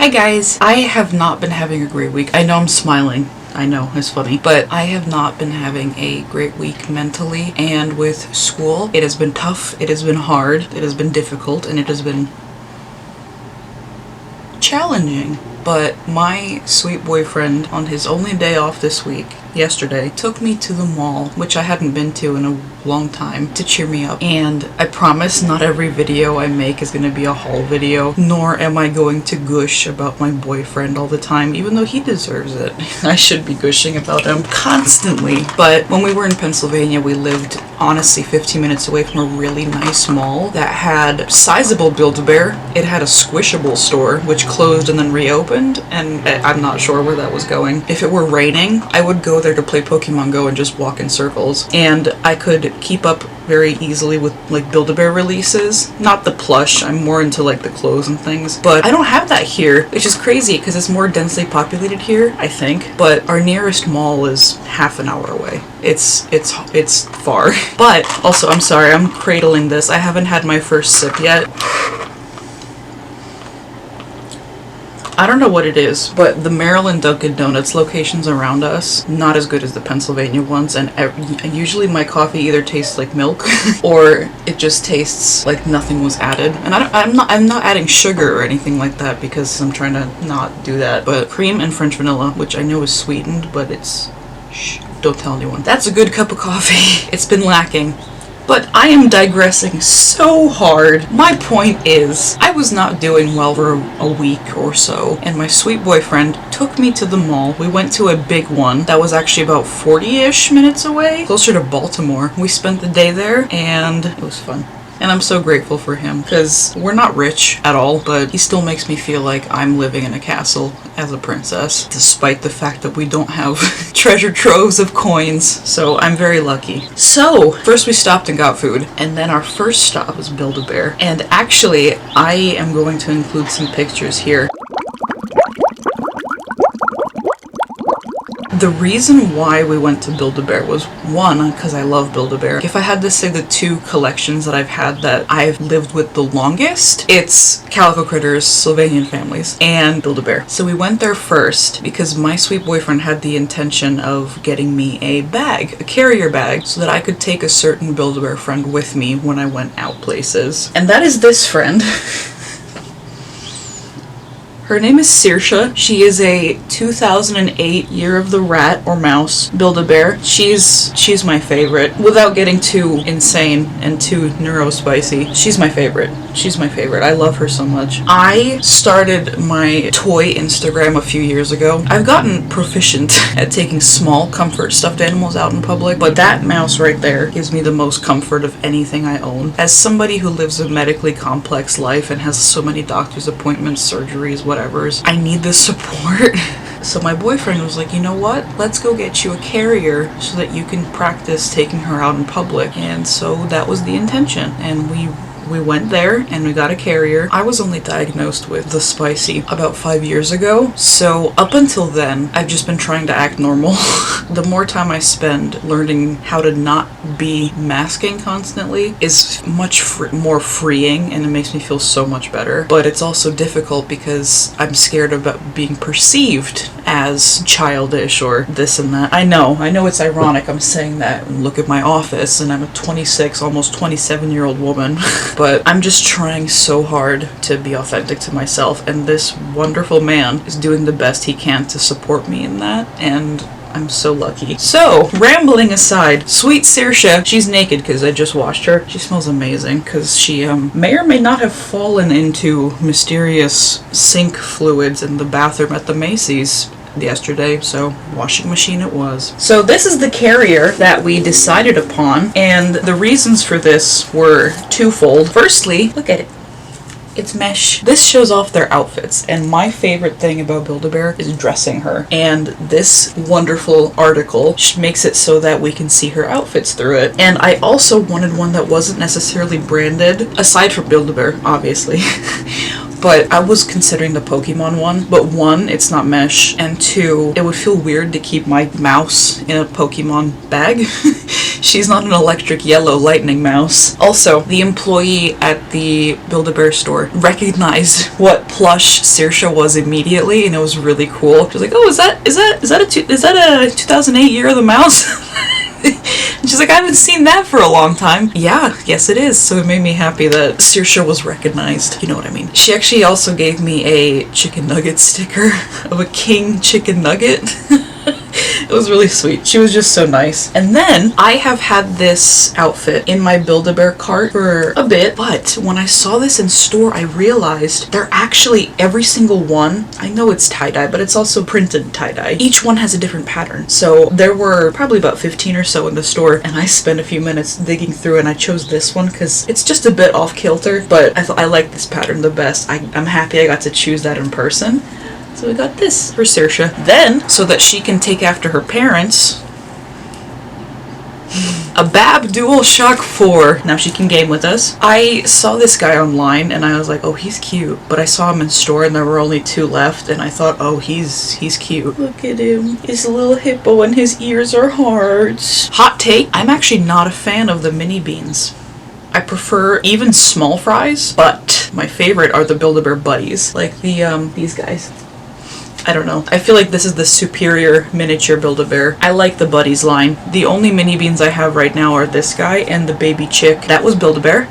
Hi guys! I have not been having a great week. I know I'm smiling. I know, it's funny. But I have not been having a great week mentally and with school. It has been tough, it has been hard, it has been difficult, and it has been challenging. But my sweet boyfriend, on his only day off this week, yesterday, took me to the mall, which I hadn't been to in a long time, to cheer me up. And I promise not every video I make is going to be a haul video, nor am I going to gush about my boyfriend all the time, even though he deserves it. I should be gushing about him constantly. But when we were in Pennsylvania, we lived honestly 15 minutes away from a really nice mall that had sizable Build-A-Bear. It had a Squishable store, which closed and then reopened, and I'm not sure where that was going. If it were raining, I would go there to play Pokemon Go and just walk in circles, and I could keep up very easily with like Build-A-Bear releases. Not the plush, I'm more into like the clothes and things, but I don't have that here, which is crazy because it's more densely populated here, I think, but our nearest mall is half an hour away. It's far. But also, I'm sorry, I'm cradling this. I haven't had my first sip yet. I don't know what it is, but the Maryland Dunkin' Donuts locations around us, not as good as the Pennsylvania ones, and usually my coffee either tastes like milk or it just tastes like nothing was added. And I'm not adding sugar or anything like that because I'm trying to not do that, but cream and French vanilla, which I know is sweetened, but it's, shh, don't tell anyone. That's a good cup of coffee. It's been lacking. But I am digressing so hard. My point is, I was not doing well for a week or so, and my sweet boyfriend took me to the mall. We went to a big one that was actually about 40-ish minutes away, closer to Baltimore. We spent the day there, and it was fun. And I'm so grateful for him, because we're not rich at all, but he still makes me feel like I'm living in a castle as a princess, despite the fact that we don't have treasure troves of coins, so I'm very lucky. So, first we stopped and got food, and then our first stop was Build-A-Bear. And actually, I am going to include some pictures here. The reason why we went to Build-A-Bear was, one, because I love Build-A-Bear. If I had to say the two collections that I've had that I've lived with the longest, it's Calico Critters, Sylvanian Families, and Build-A-Bear. So we went there first because my sweet boyfriend had the intention of getting me a bag, a carrier bag, so that I could take a certain Build-A-Bear friend with me when I went out places. And that is this friend. Her name is Saoirse. She is a 2008 Year of the Rat or Mouse Build-A-Bear. She's my favorite. Without getting too insane and too neurospicy, she's my favorite. She's my favorite. I love her so much. I started my toy Instagram a few years ago. I've gotten proficient at taking small comfort stuffed animals out in public, but that mouse right there gives me the most comfort of anything I own. As somebody who lives a medically complex life and has so many doctor's appointments, surgeries, whatever's, I need this support. So my boyfriend was like, you know what? Let's go get you a carrier so that you can practice taking her out in public. And so that was the intention. And we went there and we got a carrier. I was only diagnosed with the spicy about 5 years ago. So up until then, I've just been trying to act normal. The more time I spend learning how to not be masking constantly is much more freeing, and it makes me feel so much better. But it's also difficult because I'm scared about being perceived as childish or this and that. I know it's ironic I'm saying that. Look at my office and I'm a 26, almost 27-year-old woman. But I'm just trying so hard to be authentic to myself, and this wonderful man is doing the best he can to support me in that, and I'm so lucky. So, rambling aside, sweet Saoirse, she's naked because I just washed her. She smells amazing because she may or may not have fallen into mysterious sink fluids in the bathroom at the Macy's yesterday, so washing machine it was. So this is the carrier that we decided upon, and the reasons for this were twofold. Firstly, look at it. It's mesh. This shows off their outfits, and my favorite thing about Build-A-Bear is dressing her. And this wonderful article makes it so that we can see her outfits through it. And I also wanted one that wasn't necessarily branded, aside from Build-A-Bear, obviously. but I was considering the Pokemon one. But one, it's not mesh, and two, it would feel weird to keep my mouse in a Pokemon bag. She's not an electric yellow lightning mouse. Also, the employee at the Build-A-Bear store recognized what plush Saoirse was immediately, and it was really cool. She was like, "Oh, is that a 2008 Year of the Mouse?" And she's like, "I haven't seen that for a long time." Yeah, yes it is. So it made me happy that Saoirse was recognized. You know what I mean. She actually also gave me a chicken nugget sticker of a king chicken nugget. It was really sweet. She was just so nice. And then I have had this outfit in my Build-A-Bear cart for a bit, but when I saw this in store, I realized they're actually every single one. I know it's tie-dye, but it's also printed tie-dye. Each one has a different pattern. So there were probably about 15 or so in the store, and I spent a few minutes digging through, and I chose this one because it's just a bit off kilter, but I like this pattern the best. I'm happy I got to choose that in person. So we got this for Saoirse. Then, so that she can take after her parents, a Bab DualShock 4. Now she can game with us. I saw this guy online and I was like, oh, he's cute. But I saw him in store and there were only 2 left, and I thought, oh, he's cute. Look at him. He's a little hippo and his ears are hearts. Hot take, I'm actually not a fan of the mini beans. I prefer even small fries, but my favorite are the Build-A-Bear buddies. Like these guys. I don't know. I feel like this is the superior miniature Build-A-Bear. I like the Buddies line. The only mini beans I have right now are this guy and the baby chick. That was Build-A-Bear.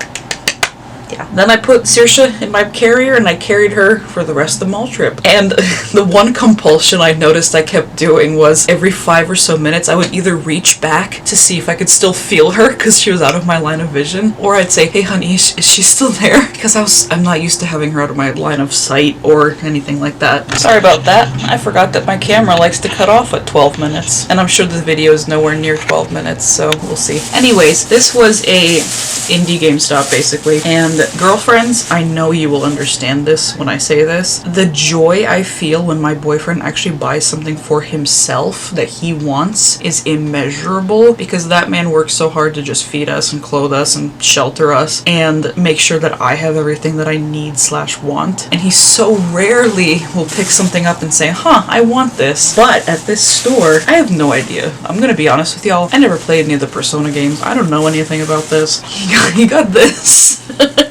Yeah. Then I put Saoirse in my carrier and I carried her for the rest of the mall trip. And the one compulsion I noticed I kept doing was every 5 or so minutes I would either reach back to see if I could still feel her because she was out of my line of vision, or I'd say, "Hey honey, is she still there?" Because I'm not used to having her out of my line of sight or anything like that. Sorry about that. I forgot that my camera likes to cut off at 12 minutes. And I'm sure the video is nowhere near 12 minutes, so we'll see. Anyways, this was a indie GameStop basically, and girlfriends, I know you will understand this when I say this. The joy I feel when my boyfriend actually buys something for himself that he wants is immeasurable, because that man works so hard to just feed us and clothe us and shelter us and make sure that I have everything that I need / want. And he so rarely will pick something up and say, "Huh, I want this." But at this store, I have no idea. I'm gonna be honest with y'all. I never played any of the Persona games. I don't know anything about this. He got this.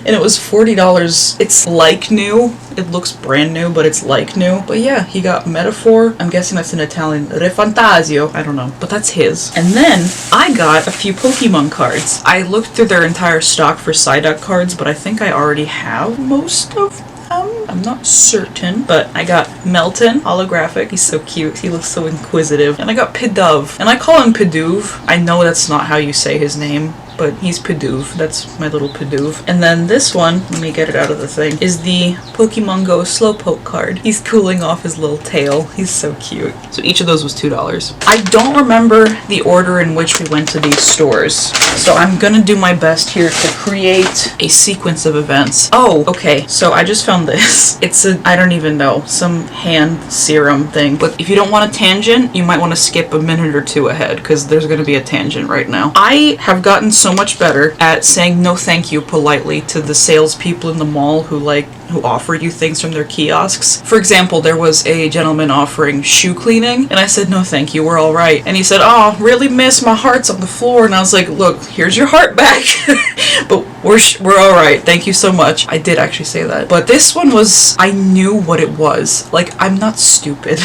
And it was $40. It's like new. It looks brand new, but it's like new. But yeah, he got Metaphor. I'm guessing that's in Italian. Re Fantasio. I don't know. But that's his. And then I got a few Pokemon cards. I looked through their entire stock for Psyduck cards, but I think I already have most of them. I'm not certain, but I got Melton, holographic. He's so cute. He looks so inquisitive. And I got Pidove. And I call him Pidove. I know that's not how you say his name, but he's Pidove. That's my little Pidove. And then this one, let me get it out of the thing, is the Pokemon Go Slowpoke card. He's cooling off his little tail. He's so cute. So each of those was $2. I don't remember the order in which we went to these stores, so I'm gonna do my best here to create a sequence of events. Oh, okay. So I just found this. It's I don't even know, some hand serum thing. But if you don't want a tangent, you might want to skip a minute or 2 ahead, because there's gonna be a tangent right now. I have gotten so much better at saying no thank you politely to the salespeople in the mall who offer you things from their kiosks. For example, there was a gentleman offering shoe cleaning, and I said, "No thank you, we're all right." And he said, "Oh, really miss, my heart's on the floor." And I was like, "Look, here's your heart back." But we're all right, thank you so much. I did actually say that. But this one was, I knew what it was. Like, I'm not stupid.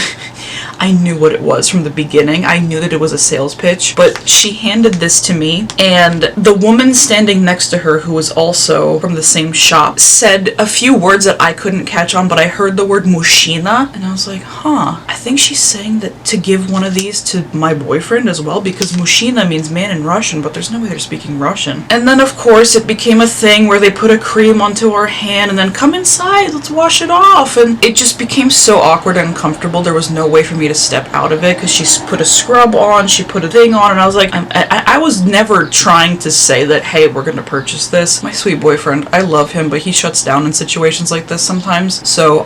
I knew what it was from the beginning. I knew that it was a sales pitch, but she handed this to me, and the woman standing next to her, who was also from the same shop, said a few words that I couldn't catch on, but I heard the word mushina, and I was like, huh, I think she's saying that to give one of these to my boyfriend as well, because mushina means man in Russian, but there's no way they're speaking Russian. And then, of course, it became a thing where they put a cream onto our hand, and then, "Come inside, let's wash it off," and it just became so awkward and uncomfortable. There was no way for me to step out of it, because she put a scrub on, she put a thing on, and I was like, I was never trying to say that, hey, we're gonna purchase this. My sweet boyfriend, I love him, but he shuts down in situations conversations like this sometimes. So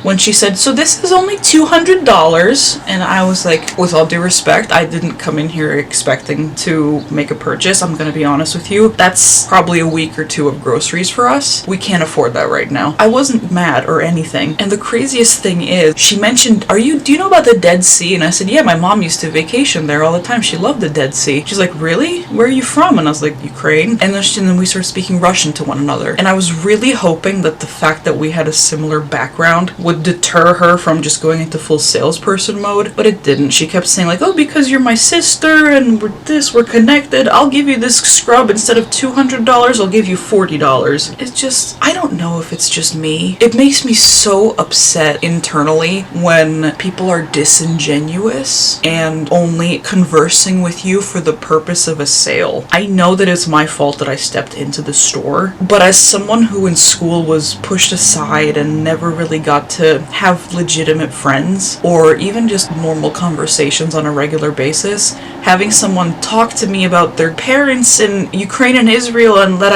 when she said, so this is only $200, and I was like, with all due respect, I didn't come in here expecting to make a purchase. I'm gonna be honest with you. That's probably a week or two of groceries for us. We can't afford that right now. I wasn't mad or anything. And the craziest thing is, she mentioned, do you know about the Dead Sea? And I said, yeah, my mom used to vacation there all the time. She loved the Dead Sea. She's like, really? Where are you from? And I was like, Ukraine. And then we started speaking Russian to one another. And I was really hoping that the fact that we had a similar background would deter her from just going into full salesperson mode, but it didn't. She kept saying like, oh, because you're my sister and we're connected, I'll give you this scrub instead of $200, I'll give you $40. It's just, I don't know if it's just me. It makes me so upset internally when people are disingenuous and only conversing with you for the purpose of a sale. I know that it's my fault that I stepped into the store, but as someone who in school was pushed aside and never really got to have legitimate friends or even just normal conversations on a regular basis, having someone talk to me about their parents in Ukraine and Israel and that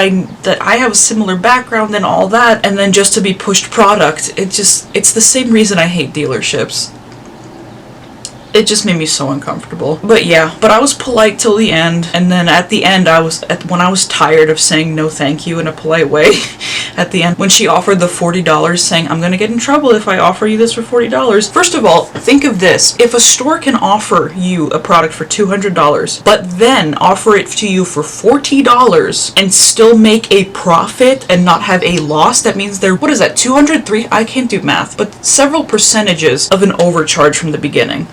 I have a similar background and all that, and then just to be pushed product, it's the same reason I hate dealerships. It just made me so uncomfortable. But yeah, but I was polite till the end, and then at the end when I was tired of saying no thank you in a polite way, at the end, when she offered the $40, saying, I'm gonna get in trouble if I offer you this for $40. First of all, think of this. If a store can offer you a product for $200, but then offer it to you for $40 and still make a profit and not have a loss, that means they're, what is that, 203? I can't do math, but several percentages of an overcharge from the beginning.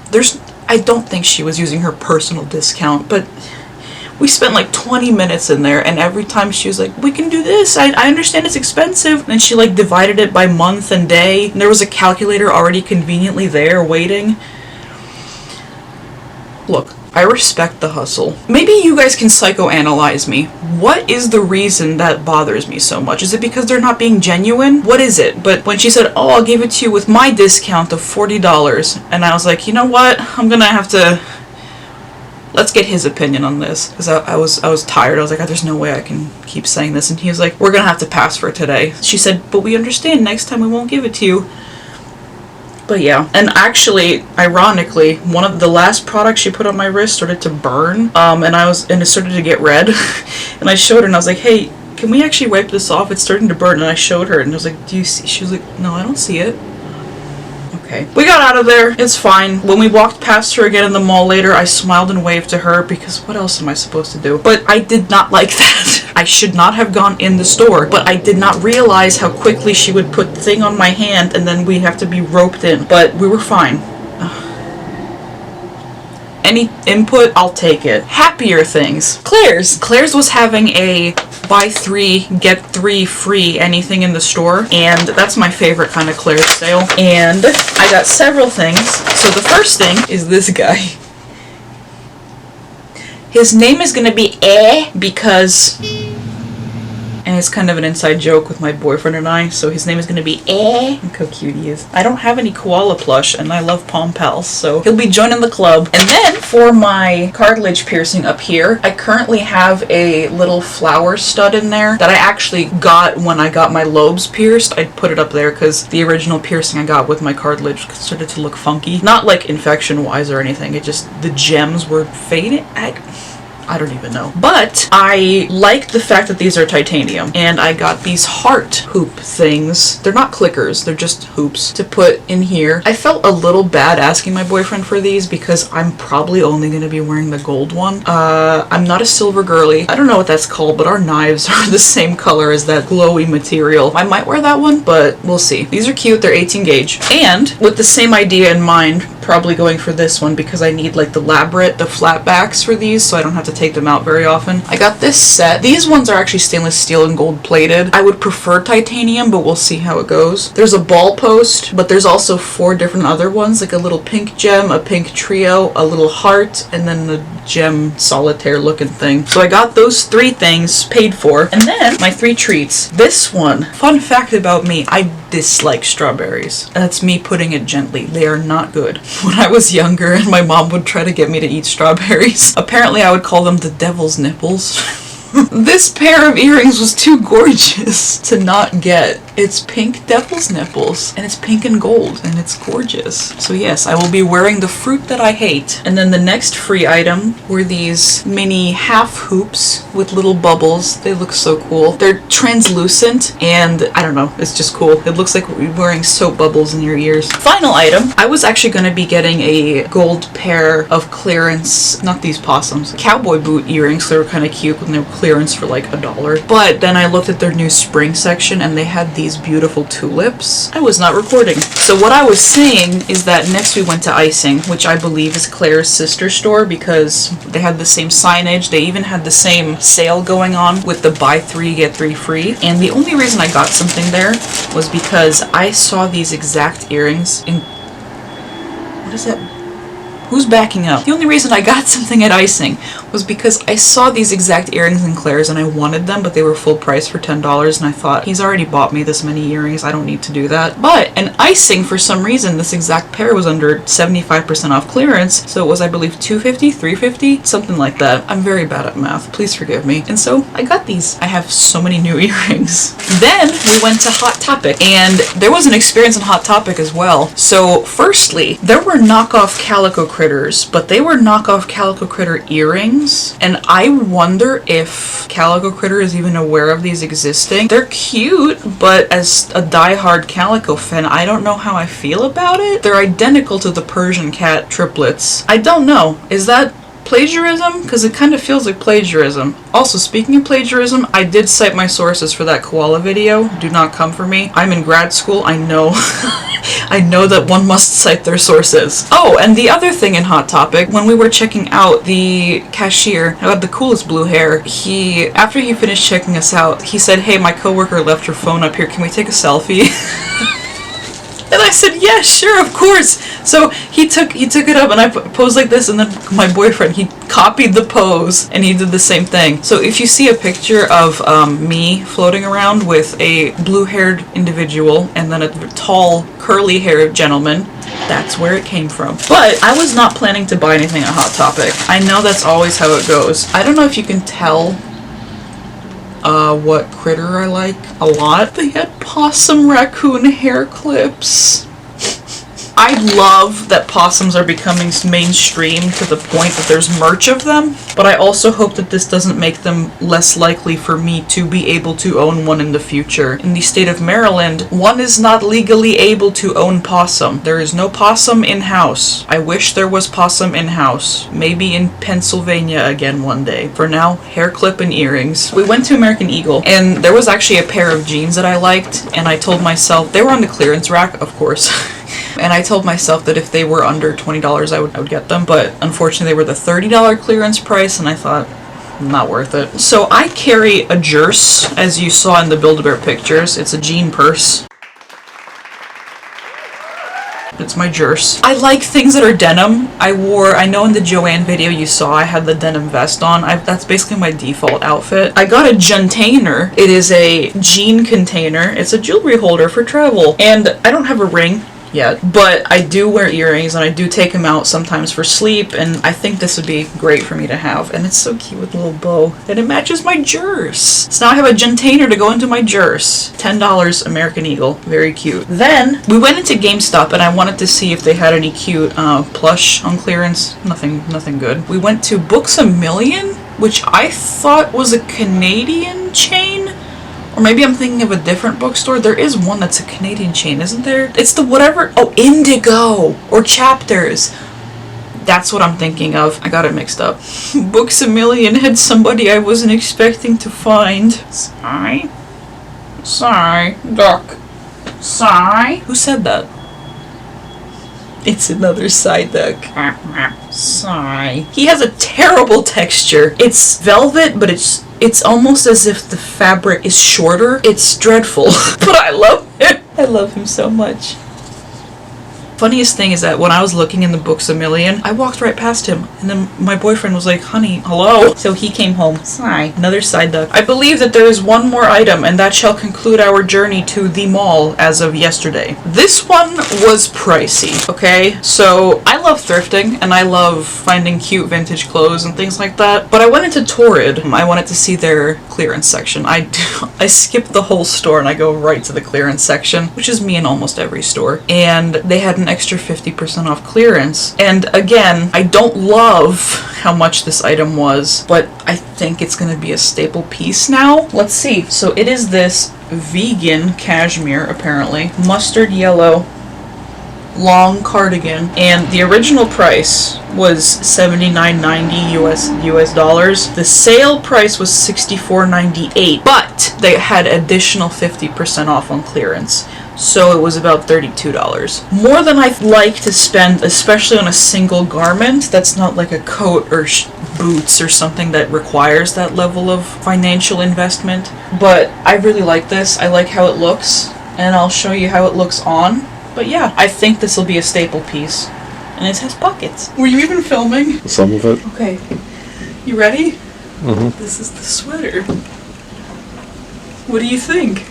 I don't think she was using her personal discount, but we spent like 20 minutes in there, and every time she was like, we can do this, I understand it's expensive, and she like divided it by month and day, and there was a calculator already conveniently there waiting. Look, I respect the hustle. Maybe you guys can psychoanalyze me. What is the reason that bothers me so much? Is it because they're not being genuine? What is it? But when she said, oh, I'll give it to you with my discount of $40, and I was like, you know what? I'm gonna have to, let's get his opinion on this. Because I was tired. I was like, there's no way I can keep saying this. And he was like, we're gonna have to pass for today. She said, but we understand, next time we won't give it to you. But yeah, and actually, ironically, one of the last products she put on my wrist started to burn, and it started to get red, and I showed her, and I was like, hey, can we actually wipe this off? It's starting to burn, and I showed her, and I was like, do you see? She was like, no, I don't see it. Okay. We got out of there. It's fine. When we walked past her again in the mall later, I smiled and waved to her because what else am I supposed to do? But I did not like that. I should not have gone in the store, but I did not realize how quickly she would put the thing on my hand and then we have to be roped in. But we were fine. Any input, I'll take it. Happier things. Claire's. Claire's was having a buy 3, get 3 free anything in the store, and that's my favorite kind of Claire's sale. And I got several things. So the first thing is this guy. His name is gonna be because, and it's kind of an inside joke with my boyfriend and I, so his name is going to be Look how cute he is. I don't have any koala plush, and I love Pom Pals, so he'll be joining the club. And then, for my cartilage piercing up here, I currently have a little flower stud in there that I actually got when I got my lobes pierced. I put it up there because the original piercing I got with my cartilage started to look funky. Not like infection-wise or anything, it just, the gems were fading. I don't even know. But I like the fact that these are titanium, and I got these heart hoop things. They're not clickers, they're just hoops to put in here. I felt a little bad asking my boyfriend for these because I'm probably only going to be wearing the gold one. I'm not a silver girly. I don't know what that's called, but our knives are the same color as that glowy material. I might wear that one, but we'll see. These are cute, they're 18 gauge. And with the same idea in mind, probably going for this one because I need like the flat backs for these, so I don't have to take them out very often. I got this set. These ones are actually stainless steel and gold plated. I would prefer titanium, but we'll see how it goes. There's a ball post, but there's also 4 different other ones, like a little pink gem, a pink trio, a little heart, and then the gem solitaire looking thing. So I got those 3 things paid for. And then my 3 treats. This one, fun fact about me, I dislike strawberries. That's me putting it gently. They are not good. When I was younger and my mom would try to get me to eat strawberries, apparently I would call them the devil's nipples. This pair of earrings was too gorgeous to not get. It's pink devil's nipples, and it's pink and gold, and it's gorgeous. So yes, I will be wearing the fruit that I hate. And then the next free item were these mini half hoops with little bubbles. They look so cool. They're translucent, and I don't know, it's just cool. It looks like we're wearing soap bubbles in your ears. Final item, I was actually going to be getting a gold pair of clearance, not these possums, cowboy boot earrings. They were kind of cute when they were clearance for like $1. But then I looked at their new spring section and they had these beautiful tulips. I was not recording. So what I was saying is that next we went to Icing, which I believe is Claire's sister store, because they had the same signage. They even had the same sale going on with the buy 3 get 3 free. And the only reason I got something there was because I saw these exact earrings in... What is that? Who's backing up? The only reason I got something at Icing was because I saw these exact earrings in Claire's and I wanted them, but they were full price for $10, and I thought, he's already bought me this many earrings, I don't need to do that. But in Icing, for some reason, this exact pair was under 75% off clearance, so it was, I believe, $250, $350, something like that. I'm very bad at math, please forgive me. And so I got these. I have so many new earrings. Then we went to Hot Topic, and there was an experience in Hot Topic as well. So firstly, there were knockoff calico critters, but they were knockoff calico critter earrings, and I wonder if Calico Critter is even aware of these existing. They're cute, but as a die-hard calico fan, I don't know how I feel about it. They're identical to the Persian cat triplets. I don't know. Is that plagiarism? Because it kind of feels like plagiarism. Also, speaking of plagiarism, I did cite my sources for that koala video. Do not come for me. I'm in grad school, I know. I know that one must cite their sources. Oh, and the other thing in Hot Topic, when we were checking out, the cashier, who had the coolest blue hair, after he finished checking us out, he said, "Hey, my coworker left her phone up here, can we take a selfie?" And I said, yeah, sure, of course. So he took it up, and I posed like this, and then my boyfriend, he copied the pose, and he did the same thing. So if you see a picture of me floating around with a blue-haired individual, and then a tall, curly-haired gentleman, that's where it came from. But I was not planning to buy anything at Hot Topic. I know that's always how it goes. I don't know if you can tell what critter I like a lot. They had possum raccoon hair clips. I love that possums are becoming mainstream to the point that there's merch of them, but I also hope that this doesn't make them less likely for me to be able to own one in the future. In the state of Maryland, one is not legally able to own possum. There is no possum in-house. I wish there was possum in-house. Maybe in Pennsylvania again one day. For now, hair clip and earrings. We went to American Eagle, and there was actually a pair of jeans that I liked, and I told myself, they were on the clearance rack, of course. And I told myself that if they were under $20, I would get them, but unfortunately they were the $30 clearance price, and I thought, not worth it. So I carry a jerse, as you saw in the Build-A-Bear pictures. It's a jean purse. It's my jerse. I like things that are denim. I know in the Joanne video you saw I had the denim vest on. That's basically my default outfit. I got a juntainer. It is a jean container. It's a jewelry holder for travel. And I don't have a ring yet, but I do wear earrings, and I do take them out sometimes for sleep, and I think this would be great for me to have. And it's so cute with a little bow, and it matches my jerse. So now I have a juntainer to go into my jerse. $10 American Eagle. Very cute. Then we went into GameStop, and I wanted to see if they had any cute plush on clearance. Nothing good. We went to Books A Million, which I thought was a Canadian chain. Or maybe I'm thinking of a different bookstore. There is one that's a Canadian chain, isn't there? It's the whatever... Oh, Indigo! Or Chapters. That's what I'm thinking of. I got it mixed up. Books A Million had somebody I wasn't expecting to find. Sorry, Duck. Sorry. Who said that? It's another side duck. Sigh. He has a terrible texture. It's velvet, but it's almost as if the fabric is shorter. It's dreadful. But I love him. I love him so much. Funniest thing is that when I was looking in the books a million, I walked right past him, and then my boyfriend was like, honey, hello. So he came home. Sigh. Another side duck. I believe that there is one more item, and that shall conclude our journey to the mall as of yesterday. This one was pricey, okay? So I love thrifting, and I love finding cute vintage clothes and things like that, but I went into Torrid. I wanted to see their clearance section. I skipped the whole store and I go right to the clearance section, which is me in almost every store, and they had an extra 50% off clearance. And again, I don't love how much this item was, but I think it's gonna be a staple piece now. Let's see. So it is this vegan cashmere, apparently, mustard yellow long cardigan, and the original price was $79.90 US dollars. The sale price was $64.98, but they had additional 50% off on clearance, so it was about $32. More than I'd like to spend, especially on a single garment that's not like a coat or boots or something that requires that level of financial investment. But I really like this. I like how it looks, and I'll show you how it looks on. But yeah, I think this will be a staple piece. And it has pockets. Were you even filming? Some of it. Okay. You ready? Mm-hmm. This is the sweater. What do you think?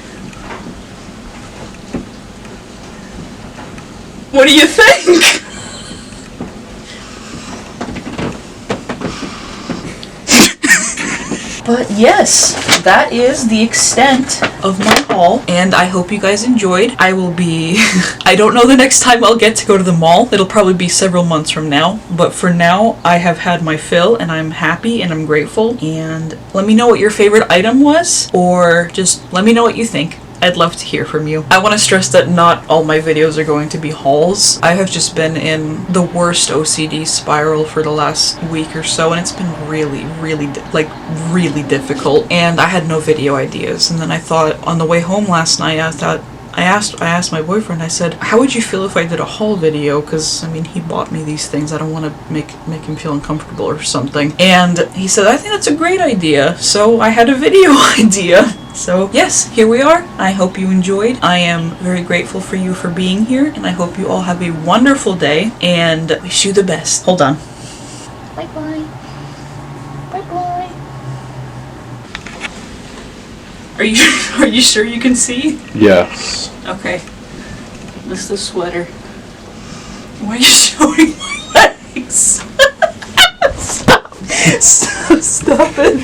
What do you think? But yes, that is the extent of my haul, and I hope you guys enjoyed. I will be... I don't know the next time I'll get to go to the mall. It'll probably be several months from now, but for now, I have had my fill, and I'm happy, and I'm grateful, and let me know what your favorite item was, or just let me know what you think. I'd love to hear from you. I want to stress that not all my videos are going to be hauls. I have just been in the worst OCD spiral for the last week or so, and it's been really difficult, and I had no video ideas. And then I thought on the way home last night, I asked my boyfriend, I said, how would you feel if I did a haul video? Because, I mean, he bought me these things. I don't want to make him feel uncomfortable or something. And he said, I think that's a great idea. So I had a video idea. So yes, here we are. I hope you enjoyed. I am very grateful for you for being here, and I hope you all have a wonderful day, and wish you the best. Hold on. Bye-bye. Bye-bye. Are you sure you can see? Yes. Okay. This is the sweater. Why are you showing my legs? Stop. Stop it.